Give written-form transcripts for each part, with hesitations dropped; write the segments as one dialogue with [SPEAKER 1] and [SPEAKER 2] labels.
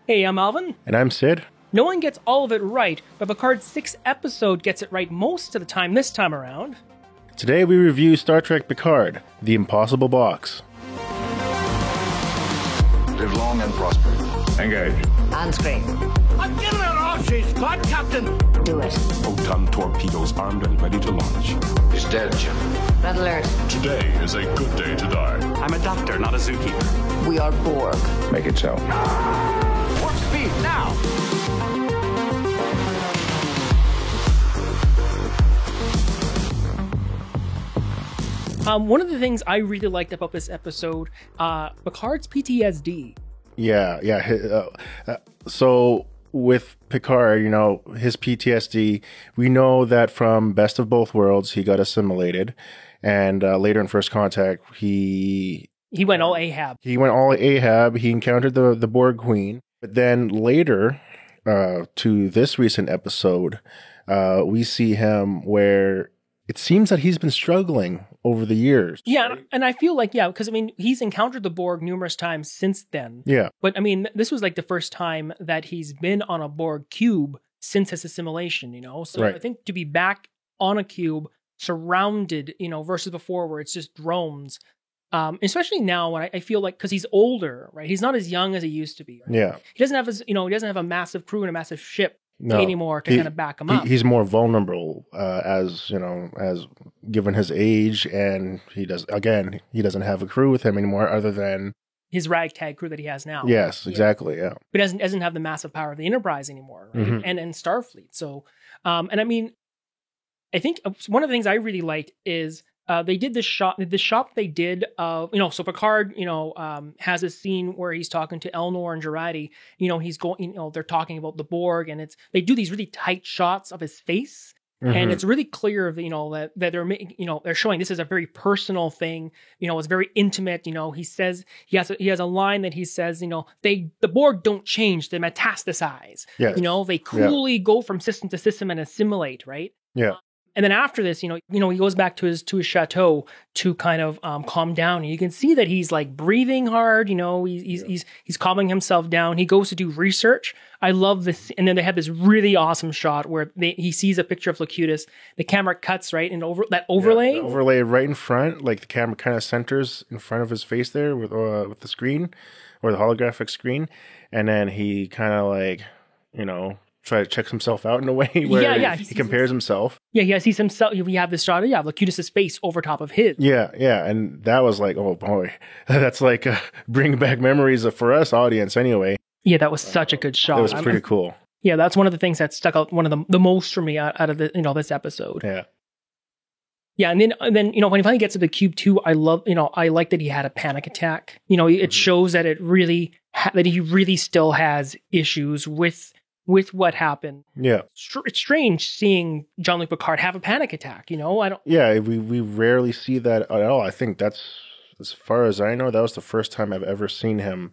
[SPEAKER 1] Hey, I'm Alvin.
[SPEAKER 2] And I'm Sid.
[SPEAKER 1] No one gets all of it right, but Picard's 6th episode gets it right most of the time this time around.
[SPEAKER 2] Today we review Star Trek Picard, The Impossible Box.
[SPEAKER 3] Live long and prosper.
[SPEAKER 4] Engage.
[SPEAKER 5] On screen.
[SPEAKER 6] I'm giving it all she's got, Captain.
[SPEAKER 5] Do it.
[SPEAKER 4] Photon torpedoes armed and ready to launch.
[SPEAKER 3] He's dead, Jim.
[SPEAKER 5] Red alert.
[SPEAKER 4] Today is a good day to die.
[SPEAKER 7] I'm a doctor, not a zookeeper.
[SPEAKER 5] We are Borg.
[SPEAKER 3] Make it so.
[SPEAKER 6] Warp speed, now.
[SPEAKER 1] One of the things I really liked about this episode, Picard's PTSD.
[SPEAKER 2] Yeah. So with Picard, his PTSD, we know that from Best of Both Worlds, he got assimilated. And later in First Contact, he
[SPEAKER 1] went all Ahab.
[SPEAKER 2] He encountered the Borg Queen. But then later, to this recent episode, we see him where it seems that he's been struggling over the years.
[SPEAKER 1] Yeah,
[SPEAKER 2] right?
[SPEAKER 1] and I feel like, because, he's encountered the Borg numerous times since then.
[SPEAKER 2] Yeah.
[SPEAKER 1] But, this was like the first time that he's been on a Borg cube since his assimilation, So
[SPEAKER 2] Right.
[SPEAKER 1] I think to be back on a cube, surrounded, versus before where it's just drones, especially now when I feel like, because he's older, right? He's not as young as he used to be. Right?
[SPEAKER 2] Yeah.
[SPEAKER 1] He doesn't have a massive crew and a massive ship
[SPEAKER 2] No.
[SPEAKER 1] anymore to kind of back him up.
[SPEAKER 2] He's more vulnerable as given his age, and he doesn't have a crew with him anymore other than
[SPEAKER 1] his ragtag crew that he has now.
[SPEAKER 2] Yes, exactly. Yeah.
[SPEAKER 1] But doesn't have the massive power of the Enterprise anymore, right?
[SPEAKER 2] Mhm.
[SPEAKER 1] And Starfleet. So, I think one of the things I really liked is they did the shot they did of, so Picard, has a scene where he's talking to Elnor and Jurati, he's going, they're talking about the Borg, and they do these really tight shots of his face.
[SPEAKER 2] Mhm.
[SPEAKER 1] And it's really clear that they're making, they're showing this is a very personal thing. It's very intimate. He says he has a line that he says, the Borg don't change, they metastasize.
[SPEAKER 2] Yes.
[SPEAKER 1] They coolly go from system to system and assimilate, right?
[SPEAKER 2] Yeah.
[SPEAKER 1] And then after this, he goes back to his chateau to kind of calm down. And you can see that he's like breathing hard. He's calming himself down. He goes to do research. I love this. And then they have this really awesome shot where he sees a picture of Locutus. The camera cuts right and overlay.
[SPEAKER 2] Yeah, the overlay right in front, like the camera kind of centers in front of his face there with the screen or the holographic screen, and then he kind of try to check himself out in a way where he compares himself.
[SPEAKER 1] Yeah, he sees himself. We have this shot of Locutus' face over top of his.
[SPEAKER 2] Yeah, and that was like, oh boy, that's like bring back memories for us audience anyway.
[SPEAKER 1] Yeah, that was such a good shot.
[SPEAKER 2] It was pretty cool.
[SPEAKER 1] Yeah, that's one of the things that stuck out one of the most for me out of this episode.
[SPEAKER 2] Yeah.
[SPEAKER 1] Yeah, and then when he finally gets to the cube too, I like that he had a panic attack. It shows that it really that he really still has issues with what happened.
[SPEAKER 2] Yeah.
[SPEAKER 1] It's strange seeing Jean-Luc Picard have a panic attack, I don't...
[SPEAKER 2] Yeah, we rarely see that at all. I think that's, as far as I know, that was the first time I've ever seen him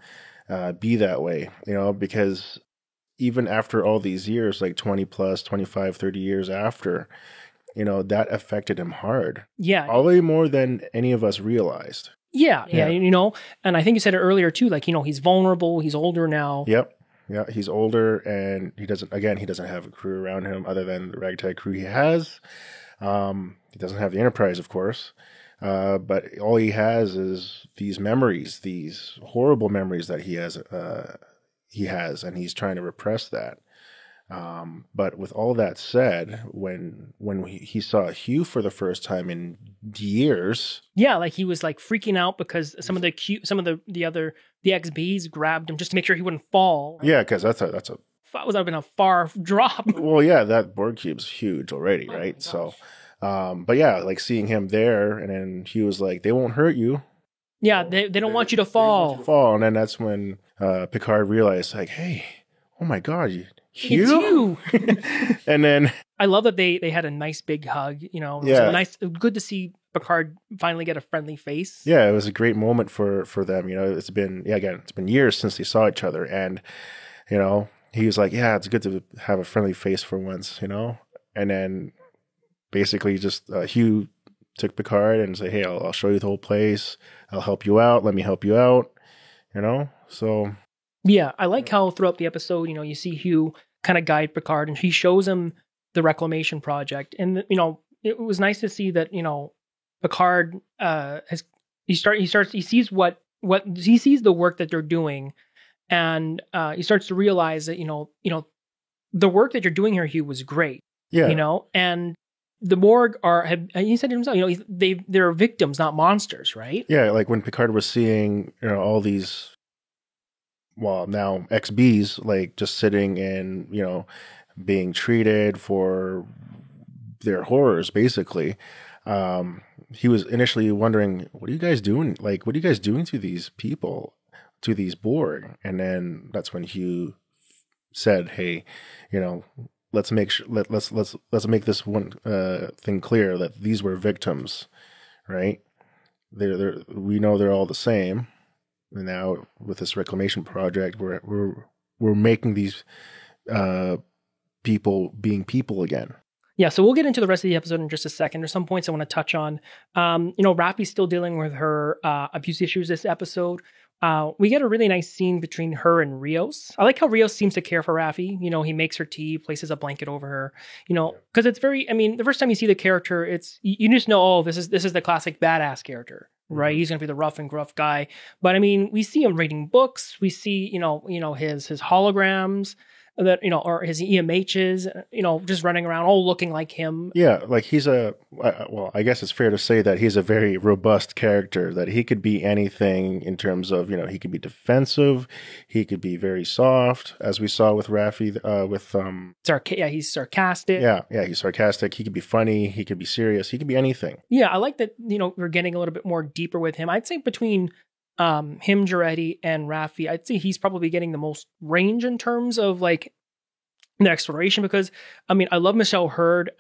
[SPEAKER 2] be that way, because even after all these years, like 20 plus, 25, 30 years after, that affected him hard.
[SPEAKER 1] Yeah.
[SPEAKER 2] Probably more than any of us realized.
[SPEAKER 1] Yeah, and I think you said it earlier too, like, he's vulnerable, he's older now.
[SPEAKER 2] Yep. Yeah, he's older, and he doesn't have a crew around him other than the ragtag crew he has. He doesn't have the Enterprise, of course, but all he has is these memories, these horrible memories that he has, and he's trying to repress that. But with all that said, when he saw Hugh for the first time in years,
[SPEAKER 1] yeah, like he was like freaking out because some of the XBs grabbed him just to make sure he wouldn't fall.
[SPEAKER 2] Yeah, because that
[SPEAKER 1] would have been a far drop.
[SPEAKER 2] Well, yeah, that Borg cube's huge already, right? So, but yeah, like seeing him there, and then he was like, "They won't hurt you."
[SPEAKER 1] Yeah, they don't want you to fall.
[SPEAKER 2] And then that's when Picard realized, like, "Hey, oh my God, Hugh?"
[SPEAKER 1] It's you.
[SPEAKER 2] And then
[SPEAKER 1] I love that they had a nice big hug.
[SPEAKER 2] Yeah.
[SPEAKER 1] Good to see Picard finally get a friendly face.
[SPEAKER 2] Yeah, it was a great moment for them. It's been years since they saw each other, and he was like, "Yeah, it's good to have a friendly face for once," And then basically just Hugh took Picard and said, "Hey, I'll show you the whole place. I'll help you out. Let me help you out." So
[SPEAKER 1] Yeah, I like how throughout the episode, you see Hugh kind of guide Picard, and he shows him the reclamation project, and it was nice to see that Picard he sees what he sees the work that they're doing, and he starts to realize that the work that you're doing here, Hugh, was great.
[SPEAKER 2] Yeah.
[SPEAKER 1] And the Borg he said to himself, they're victims, not monsters, right?
[SPEAKER 2] Yeah, like when Picard was seeing, all these, well, now XBs, like just sitting and, being treated for their horrors, basically. He was initially wondering, what are you guys doing? Like, what are you guys doing to these people, to these Borg? And then that's when Hugh said, hey, let's make let's make this one thing clear, that these were victims, right? We know they're all the same, and now with this reclamation project, we're making these people being people again.
[SPEAKER 1] Yeah, so we'll get into the rest of the episode in just a second. There's some points I want to touch on. Raffi's still dealing with her abuse issues this episode. We get a really nice scene between her and Rios. I like how Rios seems to care for Raffi. He makes her tea, places a blanket over her. Because it's very. I mean, the first time you see the character, you just know, oh, this is the classic badass character, right? He's gonna be the rough and gruff guy. But I mean, we see him reading books. We see his holograms that or his EMHs, just running around all looking like him.
[SPEAKER 2] Yeah, like he's I guess it's fair to say that he's a very robust character, that he could be anything in terms of, he could be defensive, he could be very soft, as we saw with Raffi,
[SPEAKER 1] he's sarcastic.
[SPEAKER 2] Yeah, he's sarcastic. He could be funny, he could be serious, he could be anything.
[SPEAKER 1] Yeah, I like that, we're getting a little bit more deeper with him. I'd say between him, Jurati, and Raffi, I'd say he's probably getting the most range in terms of like the exploration, because I mean, I love Michelle Hurd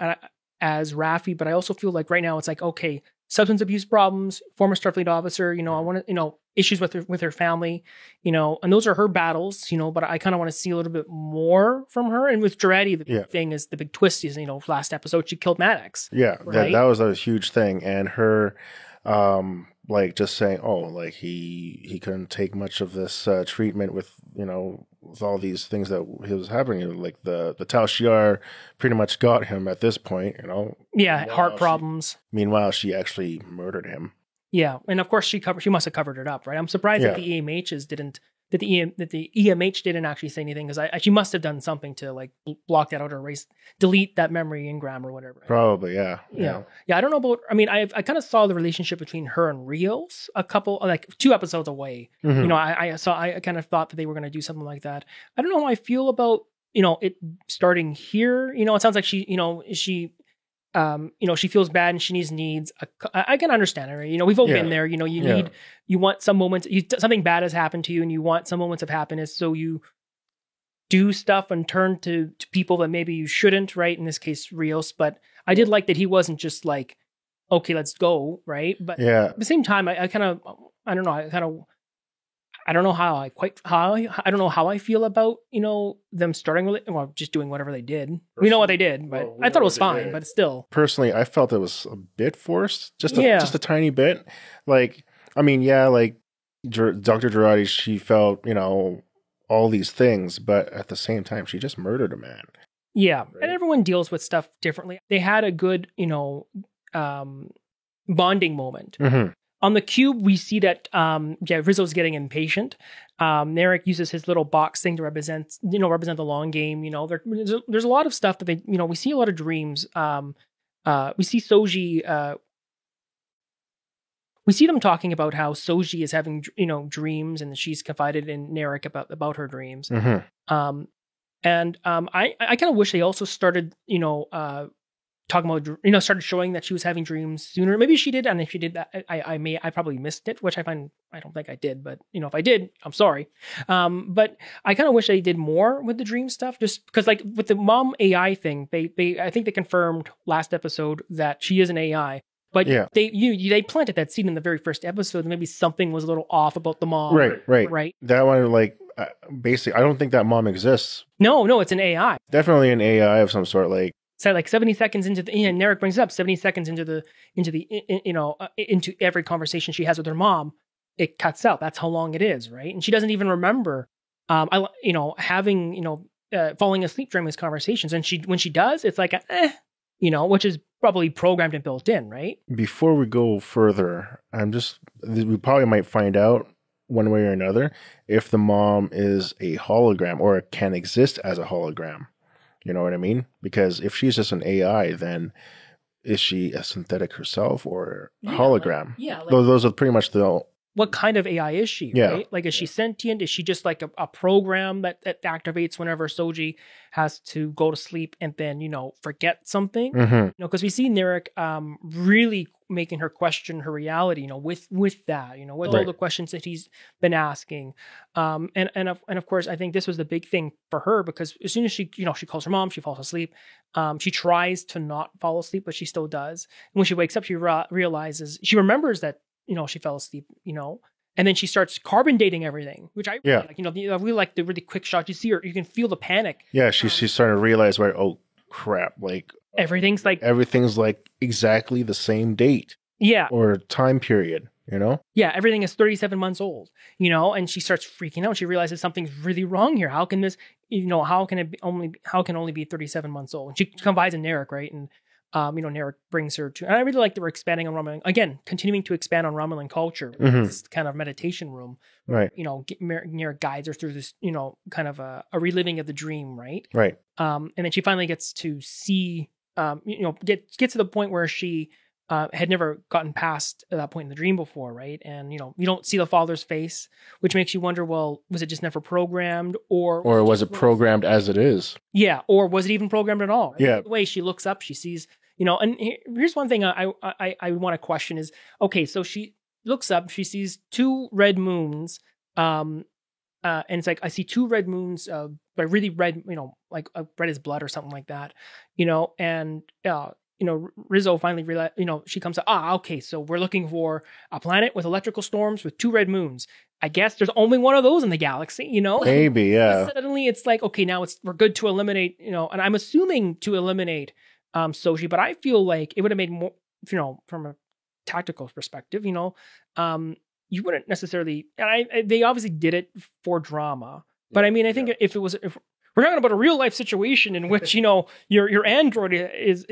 [SPEAKER 1] as Raffi, but I also feel like right now it's like, okay, substance abuse problems, former Starfleet officer, I want to, issues with her family, and those are her battles, but I kind of want to see a little bit more from her. And with Jurati, the big thing is, the big twist is, last episode she killed Maddox. Yeah,
[SPEAKER 2] right? that was a huge thing, and her like just saying, oh, like he couldn't take much of this treatment with with all these things that was happening, like the Tal Shiar pretty much got him at this point,
[SPEAKER 1] Yeah, heart problems.
[SPEAKER 2] Meanwhile, she actually murdered him.
[SPEAKER 1] Yeah, and of course she must have covered it up, right? I'm surprised that the EMHs didn't. That the EMH didn't actually say anything, because she must have done something to like block that out or erase, delete that memory engram or whatever.
[SPEAKER 2] Probably, yeah.
[SPEAKER 1] Yeah. I don't know about. I mean, I kind of saw the relationship between her and Rios a couple, like 2 episodes away.
[SPEAKER 2] Mm-hmm.
[SPEAKER 1] I kind of thought that they were going to do something like that. I don't know how I feel about it starting here. It sounds like she feels bad and she needs. I can understand her. We've all been there. You want some moments. Something bad has happened to you, and you want some moments of happiness. So you do stuff and turn to people that maybe you shouldn't. Right? In this case, Rios. But I did like that he wasn't just like, okay, let's go. Right? But at the same time, I don't know. I don't know how I feel about, them starting just doing whatever they did. Personally, we know what they did, but I thought it was fine, but still.
[SPEAKER 2] Personally, I felt it was a bit forced, just a tiny bit. Like, I mean, like Dr. Jurati, she felt, all these things, but at the same time, she just murdered a man.
[SPEAKER 1] Yeah, right? And everyone deals with stuff differently. They had a good, bonding moment. Mm-hmm. On the cube, we see that Rizzo's getting impatient. Narek uses his little box thing to represent the long game. There's a lot of stuff that they, we see a lot of dreams. We see Soji. We see them talking about how Soji is having, dreams, and she's confided in Narek about her dreams. Mm-hmm. I kind of wish they also started, talking about, started showing that she was having dreams sooner. Maybe she did, and if she did that, I probably missed it, which I don't think I did, but if I did, I'm sorry. But I kind of wish they did more with the dream stuff, just because, like with the mom AI thing, I think they confirmed last episode that she is an AI, but they planted that seed in the very first episode. Maybe something was a little off about the mom, right. That
[SPEAKER 2] one, like basically, I don't think that mom exists.
[SPEAKER 1] No, it's an AI.
[SPEAKER 2] Definitely an AI of some sort, like.
[SPEAKER 1] So like 70 seconds into and Narek brings it up 70 seconds into every conversation she has with her mom, it cuts out. That's how long it is, right? And she doesn't even remember having falling asleep during these conversations, and when she does, it's like which is probably programmed and built in, right?
[SPEAKER 2] Before we go further, we probably might find out one way or another if the mom is a hologram or can exist as a hologram. You know what I mean? Because if she's just an AI, then is she a synthetic herself or a hologram? Those are pretty much
[SPEAKER 1] what kind of AI is she, right? Like, is she sentient? Is she just like a program that activates whenever Soji has to go to sleep and then, forget something? Because we see Narek really making her question her reality, with that, with all the questions that he's been asking. And of course, I think this was the big thing for her, because as soon as she calls her mom, she falls asleep. She tries to not fall asleep, but she still does. And when she wakes up, she remembers that, she fell asleep, and then she starts carbon dating everything, which I really like. I really like the really quick shots. You see her, you can feel the panic.
[SPEAKER 2] Yeah, she's starting to realize where, oh crap, like
[SPEAKER 1] everything's like
[SPEAKER 2] exactly the same date.
[SPEAKER 1] Yeah.
[SPEAKER 2] Or time period, Yeah,
[SPEAKER 1] everything is 37 months old, and she starts freaking out. She realizes something's really wrong here. How can this, how can only be 37 months old? And she confides in Narek, right? And Narek brings her to, and I really like that we're expanding on Romulan, again, continuing to expand on Romulan culture. This kind of meditation room,
[SPEAKER 2] right?
[SPEAKER 1] Narek guides her through this, kind of a reliving of the dream, right?
[SPEAKER 2] Right.
[SPEAKER 1] And then she finally gets to see, get to the point where she had never gotten past that point in the dream before, right? And you don't see the father's face, which makes you wonder, well, was it just never programmed, or
[SPEAKER 2] was it programmed as it is?
[SPEAKER 1] Yeah, or was it even programmed at all? Right?
[SPEAKER 2] Yeah.
[SPEAKER 1] The way she looks up, she sees, and here's one thing I want to question is, okay, so she looks up, she sees two red moons, and it's like, I see two red moons, but really red, like red as blood or something like that, and Rizzo finally realized, she comes to, okay, so we're looking for a planet with electrical storms with two red moons. I guess there's only one of those in the galaxy,
[SPEAKER 2] Maybe, yeah.
[SPEAKER 1] Suddenly it's like, okay, now we're good to eliminate, and I'm assuming to eliminate Soji, but I feel like it would have made more, from a tactical perspective, you wouldn't necessarily, and they obviously did it for drama, but I mean, I think if we're talking about a real life situation in which your android is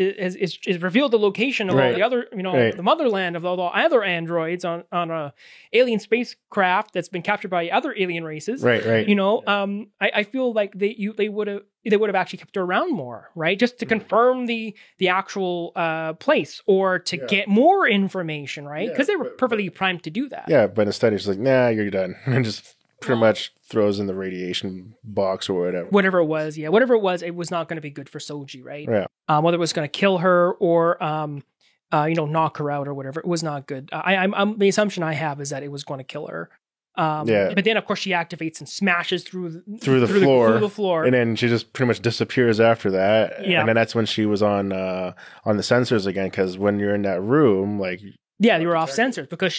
[SPEAKER 1] revealed the location of all the other the motherland of all the other androids on a alien spacecraft that's been captured by other alien races.
[SPEAKER 2] Right.
[SPEAKER 1] I feel like they would have actually kept her around more, right? Just to confirm the actual place, or to get more information, right? Because they were perfectly primed to do that.
[SPEAKER 2] Yeah, but instead it's like, nah, you're done, and just pretty much throws in the radiation box or whatever.
[SPEAKER 1] Whatever it was, it was not going to be good for Soji, right?
[SPEAKER 2] Yeah.
[SPEAKER 1] Whether it was going to kill her or, knock her out or whatever, it was not good. I'm the assumption I have is that it was going to kill her. But then of course she activates and smashes through the floor,
[SPEAKER 2] and then she just pretty much disappears after that.
[SPEAKER 1] Yeah.
[SPEAKER 2] And then that's when she was on the sensors again, because when you're in that room, like.
[SPEAKER 1] Yeah, they were off sensors because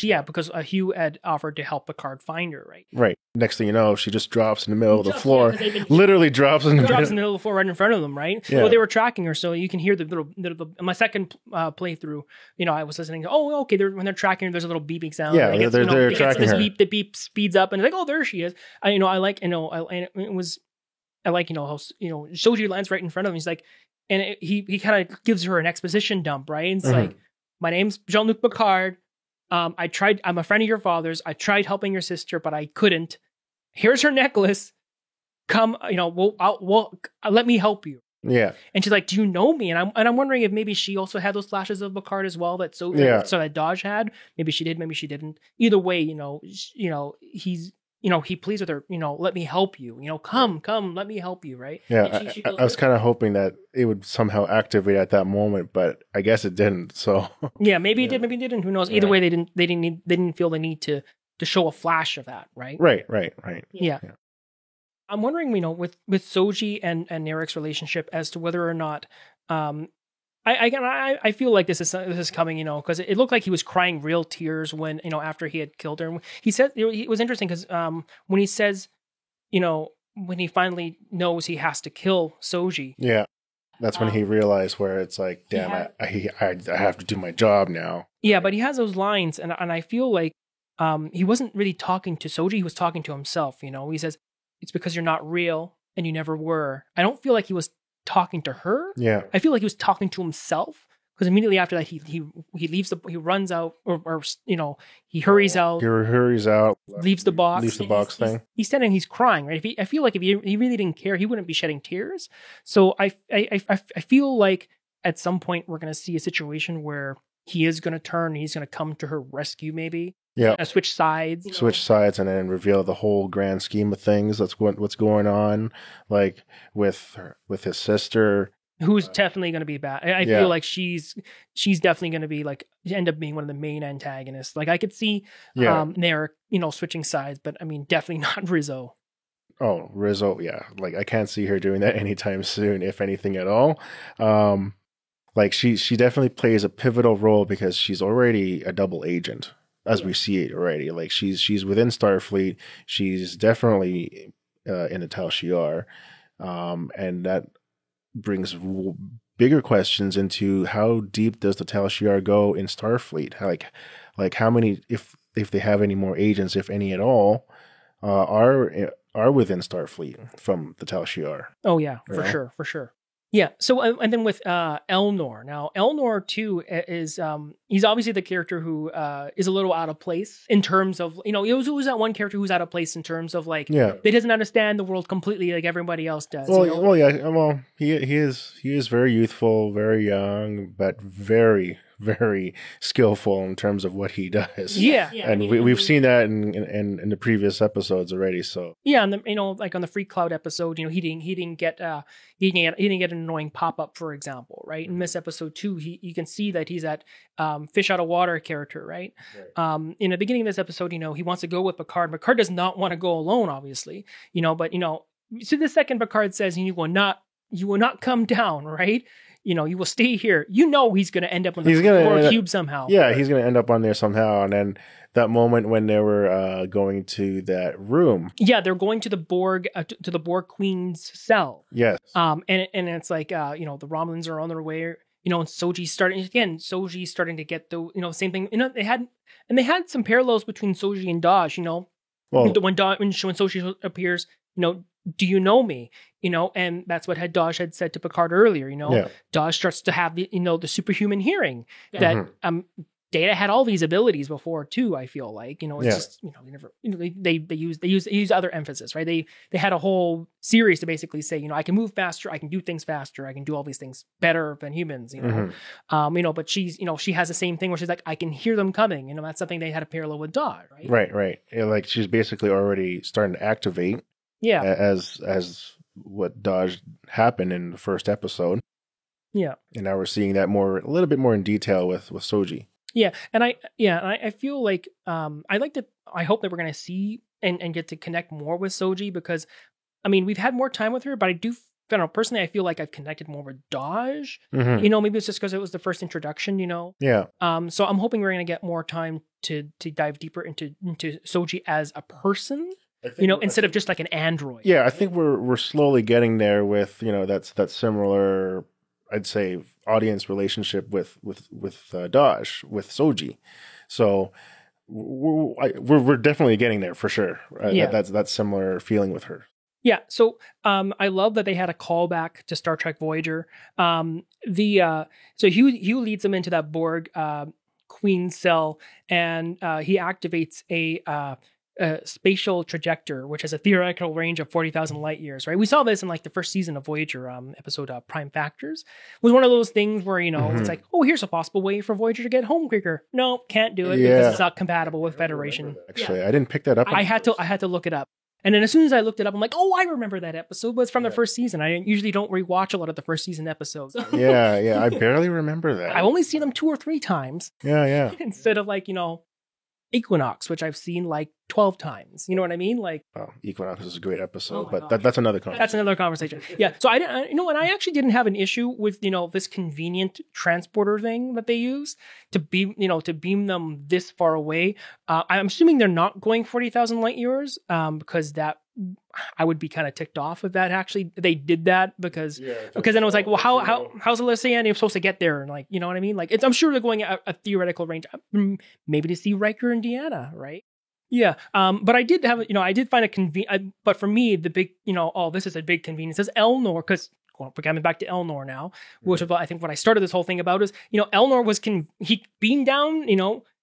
[SPEAKER 1] Hugh had offered to help Picard find her, right?
[SPEAKER 2] Right. Next thing you know, she just drops in the middle of the floor. Literally drops in the middle of
[SPEAKER 1] the floor right in front of them, right?
[SPEAKER 2] Yeah.
[SPEAKER 1] Well, they were tracking her, so you can hear the little my second playthrough, I was listening to, okay, when they're tracking her, there's a little beeping sound.
[SPEAKER 2] Yeah, they're tracking her.
[SPEAKER 1] The beep speeds up, and it's like, oh, there she is. I like how Soji lands right in front of him. He's like, and he kind of gives her an exposition dump, right? And it's like, my name's Jean-Luc Picard. I'm a friend of your father's. I tried helping your sister, but I couldn't. Here's her necklace. Come, let me help you.
[SPEAKER 2] Yeah.
[SPEAKER 1] And she's like, do you know me? And I'm wondering if maybe she also had those flashes of Picard as well that that Dodge had. Maybe she did, maybe she didn't. Either way, he's he pleads with her, let me help you, come, let me help you, right?
[SPEAKER 2] Yeah, I was kind of hoping that it would somehow activate at that moment, but I guess it didn't. So
[SPEAKER 1] yeah, maybe it did, maybe it didn't. Who knows? Either way, they didn't feel the need to show a flash of that, right?
[SPEAKER 2] Right.
[SPEAKER 1] Yeah. I'm wondering, with Soji and Narek's relationship as to whether or not, I feel like this is coming, because it looked like he was crying real tears when, after he had killed her. And he said, it was interesting because when he says, when he finally knows he has to kill Soji.
[SPEAKER 2] Yeah. That's when he realized where it's like, damn, I have to do my job now.
[SPEAKER 1] Yeah, but he has those lines, and I feel like he wasn't really talking to Soji, he was talking to himself, He says, it's because you're not real and you never were. I don't feel like he was talking to her.
[SPEAKER 2] Yeah.
[SPEAKER 1] I feel like he was talking to himself, because immediately after that he leaves he runs out, or he hurries out.
[SPEAKER 2] He hurries out.
[SPEAKER 1] Leaves the box.
[SPEAKER 2] Leaves the box thing.
[SPEAKER 1] He's standing. He's crying. Right. I feel like if he really didn't care, he wouldn't be shedding tears. So I feel like at some point we're going to see a situation where he is going to turn. He's going to come to her rescue. Maybe.
[SPEAKER 2] Yeah.
[SPEAKER 1] Switch sides.
[SPEAKER 2] Switch sides, and then reveal the whole grand scheme of things. That's what's going on, like with his sister.
[SPEAKER 1] Who's definitely going to be bad. I
[SPEAKER 2] Yeah.
[SPEAKER 1] feel like she's definitely going to be like end up being one of the main antagonists. Like I could see Narek, switching sides, but I mean definitely not Rizzo.
[SPEAKER 2] Oh, Rizzo, yeah. Like I can't see her doing that anytime soon, if anything at all. Like she definitely plays a pivotal role because she's already a double agent, as we see it already. Like she's within Starfleet. She's definitely in the Tal Shiar, and that brings bigger questions into how deep does the Tal Shiar go in Starfleet? Like how many, if they have any more agents, if any at all, are within Starfleet from the Tal Shiar.
[SPEAKER 1] Oh yeah, for sure. Yeah. So and then with Elnor. Now Elnor too is he's obviously the character who is a little out of place in terms of he was that one character who's out of place in terms of like they doesn't understand the world completely like everybody else does.
[SPEAKER 2] Well, well, he is very youthful, very young, but very, very skillful in terms of what he does.
[SPEAKER 1] Yeah.
[SPEAKER 2] And we've seen that in the previous episodes already. So
[SPEAKER 1] yeah, and like on the Free Cloud episode, he didn't get an annoying pop up, for example, right? In this episode 2, you can see that he's that fish out of water character, right? In the beginning of this episode, he wants to go with Picard. Picard does not want to go alone, obviously, but so the second Picard says you will not come down, right? You will stay here. He's going to end up on the Borg cube somehow.
[SPEAKER 2] Yeah, he's going to end up on there somehow. And then that moment when they were going to that room.
[SPEAKER 1] Yeah, they're going to the Borg Queen's cell. Yes. And it's like the Romulans are on their way. And Soji's starting to get the same thing. They had some parallels between Soji and Dahj. When Soji appears, do you know me? And that's what Dahj had said to Picard earlier. Dahj starts to have the superhuman hearing that Data had all these abilities before too. I feel like just they use other emphasis, right? They had a whole series to basically say I can move faster, I can do things faster, I can do all these things better than humans. But she's she has the same thing where she's like I can hear them coming. That's something they had a parallel with Dahj, right? Right.
[SPEAKER 2] Like she's basically already starting to activate.
[SPEAKER 1] Yeah.
[SPEAKER 2] As what Dahj happened in the first episode.
[SPEAKER 1] Yeah.
[SPEAKER 2] And now we're seeing that a little bit more in detail with Soji.
[SPEAKER 1] Yeah. And I feel like I hope that we're going to see and get to connect more with Soji, because we've had more time with her, but personally, I feel like I've connected more with Dahj. Maybe it's just because it was the first introduction,
[SPEAKER 2] Yeah.
[SPEAKER 1] So I'm hoping we're going to get more time to dive deeper into Soji as a person. Instead of just like an android.
[SPEAKER 2] Yeah, I think we're slowly getting there with that similar, I'd say, audience relationship with Dahj, with Soji. So we're definitely getting there for sure. That's similar feeling with her.
[SPEAKER 1] Yeah. So I love that they had a callback to Star Trek Voyager. So Hugh leads them into that Borg Queen cell, and he activates a spatial trajector, which has a theoretical range of 40,000 light years, right? We saw this in like the first season of Voyager episode Prime Factors. It was one of those things where, it's like, oh, here's a possible way for Voyager to get home quicker. No, can't do it because it's not compatible with Federation.
[SPEAKER 2] Actually, I didn't pick that up.
[SPEAKER 1] I had to look it up. And then as soon as I looked it up, I'm like, oh, I remember that episode, but it's from the first season. I usually don't rewatch a lot of the first season episodes.
[SPEAKER 2] Yeah. I barely remember that.
[SPEAKER 1] I've only seen them 2 or 3 times.
[SPEAKER 2] Yeah.
[SPEAKER 1] Instead of like, Equinox, which I've seen like 12 times. You know what I mean? Like,
[SPEAKER 2] Equinox is a great episode, but that's another conversation.
[SPEAKER 1] That's another conversation. Yeah. So and I actually didn't have an issue with, this convenient transporter thing that they use to beam them this far away. I'm assuming they're not going 40,000 light years, because that I would be kind of ticked off if that actually they did that, because then it was like, well, how's Elysium supposed to get there? And like, you know what I mean? Like, I'm sure they're going a theoretical range, maybe to see Riker and Deanna, right? Yeah. But I did have, I did find a convenient, but for me, the big, this is a big convenience is Elnor, because we're coming back to Elnor now, which is, I think what I started this whole thing about is, Elnor was, he beamed down,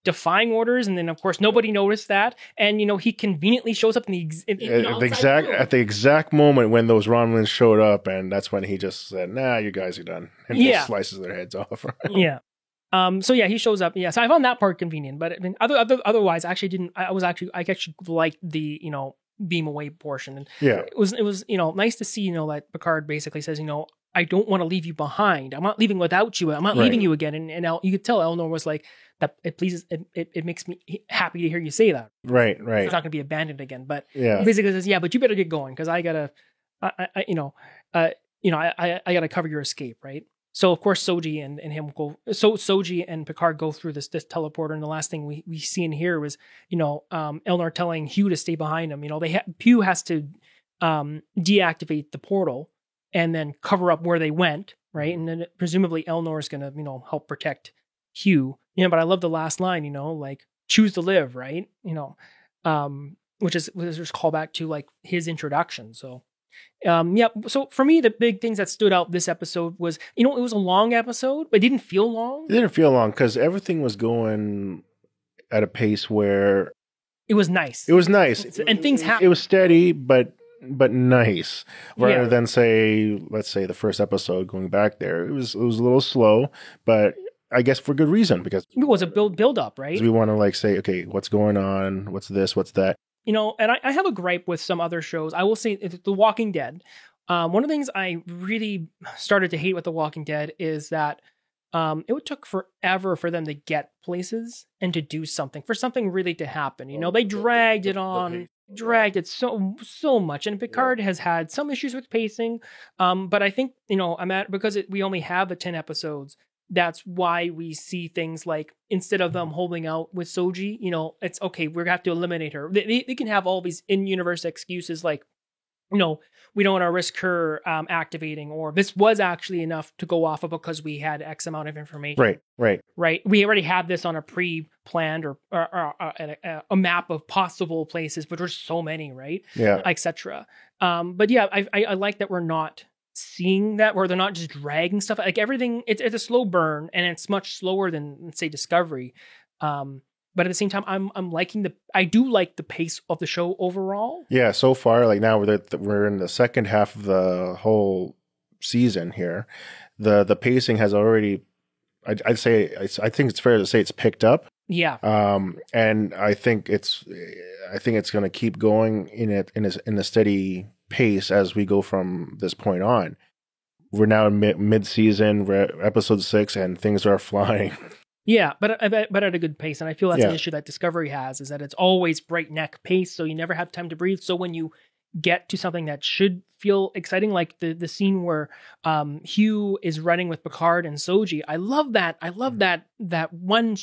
[SPEAKER 1] defying orders. And then of course, nobody noticed that. And, he conveniently shows up in
[SPEAKER 2] at the exact moment when those Romulans showed up. And that's when he just said, nah, you guys are done. And just slices their heads off.
[SPEAKER 1] Yeah. So yeah, he shows up. Yeah, so I found that part convenient, but I mean, otherwise, I actually didn't. I actually liked the beam away portion, and it was nice to see that Picard basically says I don't want to leave you behind. I'm not leaving without you. I'm not leaving you again. And you could tell Elnor was like that. It makes me happy to hear you say that. Right. It's not going to be abandoned again. But he basically says, yeah, but you better get going because I gotta, I gotta cover your escape, right? So of course Soji and him go. So Soji and Picard go through this teleporter, and the last thing we see in here was Elnor telling Hugh to stay behind him. Hugh has to deactivate the portal and then cover up where they went, right? And then presumably Elnor is gonna help protect Hugh. But I love the last line, like choose to live, right? Which is just call back to like his introduction. So. So for me, the big things that stood out this episode was, it was a long episode, but it didn't feel long.
[SPEAKER 2] It didn't feel long because everything was going at a pace where
[SPEAKER 1] it was nice.
[SPEAKER 2] It was nice,
[SPEAKER 1] and things happened.
[SPEAKER 2] It was steady, but nice. Rather than let's say the first episode going back there, it was a little slow, but I guess for good reason because
[SPEAKER 1] it was a build up, right?
[SPEAKER 2] We want to say, okay, what's going on? What's this? What's that?
[SPEAKER 1] And I have a gripe with some other shows. I will say The Walking Dead. One of the things I really started to hate with The Walking Dead is that it took forever for them to get places and to do something, for something really to happen. They dragged it on, dragged it so much. And Picard has had some issues with pacing. But I think, because we only have the 10 episodes, that's why we see things like, instead of them holding out with Soji, it's okay, we're going to have to eliminate her. They can have all these in-universe excuses like, we don't want to risk her activating, or this was actually enough to go off of because we had X amount of information. Right. We already had this on a pre-planned or a map of possible places, but there's so many, right?
[SPEAKER 2] Yeah.
[SPEAKER 1] Etc. But yeah, I like that we're not seeing that, where they're not just dragging stuff, like everything. It's a slow burn, and it's much slower than, say, Discovery. But at the same time, I do like the pace of the show overall. Yeah,
[SPEAKER 2] so far, like now we're in the second half of the whole season here. The pacing has already, I think it's fair to say it's picked up.
[SPEAKER 1] Yeah.
[SPEAKER 2] And I think it's going to keep going in a steady pace as we go from this point on. We're now in mid-season, we're at episode 6, and things are flying.
[SPEAKER 1] Yeah, but at a good pace. And I feel that's an issue that Discovery has, is that it's always breakneck pace, so you never have time to breathe. So when you get to something that should feel exciting, like the scene where Hugh is running with Picard and Soji, I love that. I love that one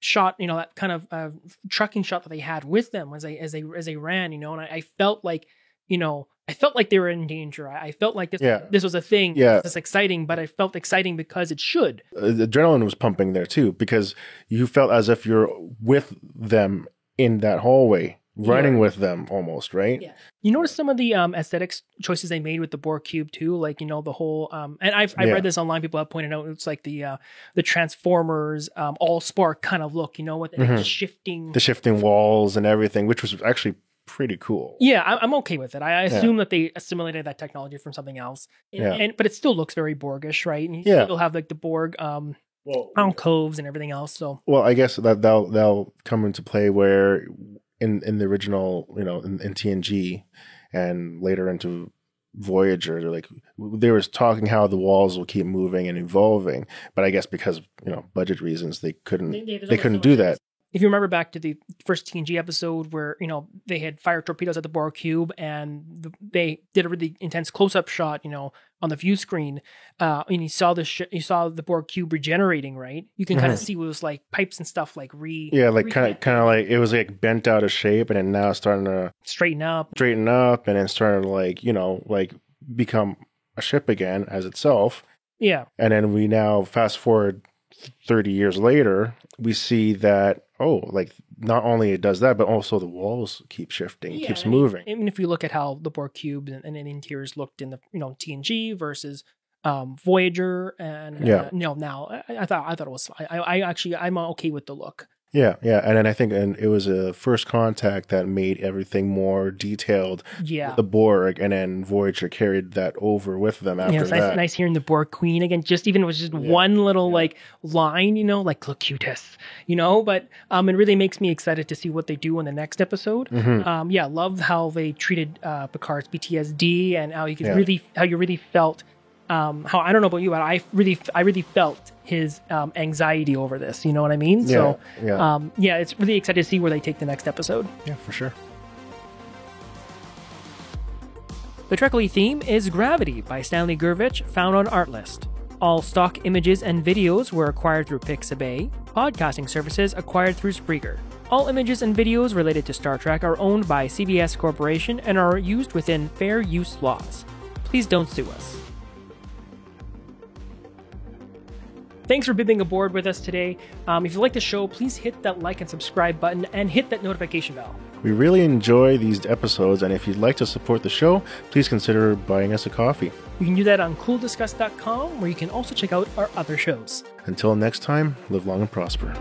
[SPEAKER 1] shot, that kind of trucking shot that they had with them as they ran, and I felt like, I felt like they were in danger. I felt like this was a thing. Yeah. This is exciting, but I felt exciting because it should.
[SPEAKER 2] The adrenaline was pumping there too, because you felt as if you're with them in that hallway, running with them almost, right?
[SPEAKER 1] Yeah. You notice some of the aesthetics choices they made with the Borg cube too, like the whole and I read this online. People have pointed out it's like the Transformers all spark kind of look, with the
[SPEAKER 2] shifting walls and everything, which was actually pretty cool.
[SPEAKER 1] Yeah, I'm okay with it. I assume that they assimilated that technology from something else. But it still looks very Borgish, right? And you still have like the Borg alcoves and everything else. So
[SPEAKER 2] I guess that they'll come into play where in the original, in TNG and later into Voyager, they were talking how the walls will keep moving and evolving, but I guess because budget reasons they couldn't do that.
[SPEAKER 1] If you remember back to the first TNG episode where, they had fire torpedoes at the Borg cube, and they did a really intense close-up shot, on the view screen, and you saw the Borg cube regenerating, right? You can kind of see what it was like pipes and stuff like kind
[SPEAKER 2] of like it was like bent out of shape, and then now it's starting to straighten up, and then starting to become a ship again as itself.
[SPEAKER 1] Yeah.
[SPEAKER 2] And then we now fast forward 30 years later, we see that not only it does that, but also the walls keep shifting,
[SPEAKER 1] Yeah,
[SPEAKER 2] keeps
[SPEAKER 1] I mean,
[SPEAKER 2] moving.
[SPEAKER 1] Even if you look at how the Borg cubes and interiors looked in the TNG versus Voyager, and now I thought it was I'm okay with the look.
[SPEAKER 2] Yeah, and then I think it was a First Contact that made everything more detailed.
[SPEAKER 1] Yeah.
[SPEAKER 2] The Borg, and then Voyager carried that over with them after
[SPEAKER 1] It's
[SPEAKER 2] that.
[SPEAKER 1] nice hearing the Borg Queen again. Just even it was just one little like line, like Locutus, but it really makes me excited to see what they do in the next episode.
[SPEAKER 2] Mm-hmm.
[SPEAKER 1] Love how they treated Picard's PTSD and how you really felt. How I don't know about you, but I really felt his anxiety over this. You know what I mean? So it's really excited to see where they take the next episode.
[SPEAKER 2] Yeah, for sure.
[SPEAKER 1] The Trekly theme is Gravity by Stanley Gurvich, found on Artlist. All stock images and videos were acquired through Pixabay. Podcasting services acquired through Spreaker. All images and videos related to Star Trek are owned by CBS Corporation and are used within fair use laws. Please don't sue us. Thanks for bibbing aboard with us today. If you like the show, please hit that like and subscribe button and hit that notification bell.
[SPEAKER 2] We really enjoy these episodes, and if you'd like to support the show, please consider buying us a coffee.
[SPEAKER 1] You can do that on CoolDiscuss.com, where you can also check out our other shows.
[SPEAKER 2] Until next time, live long and prosper.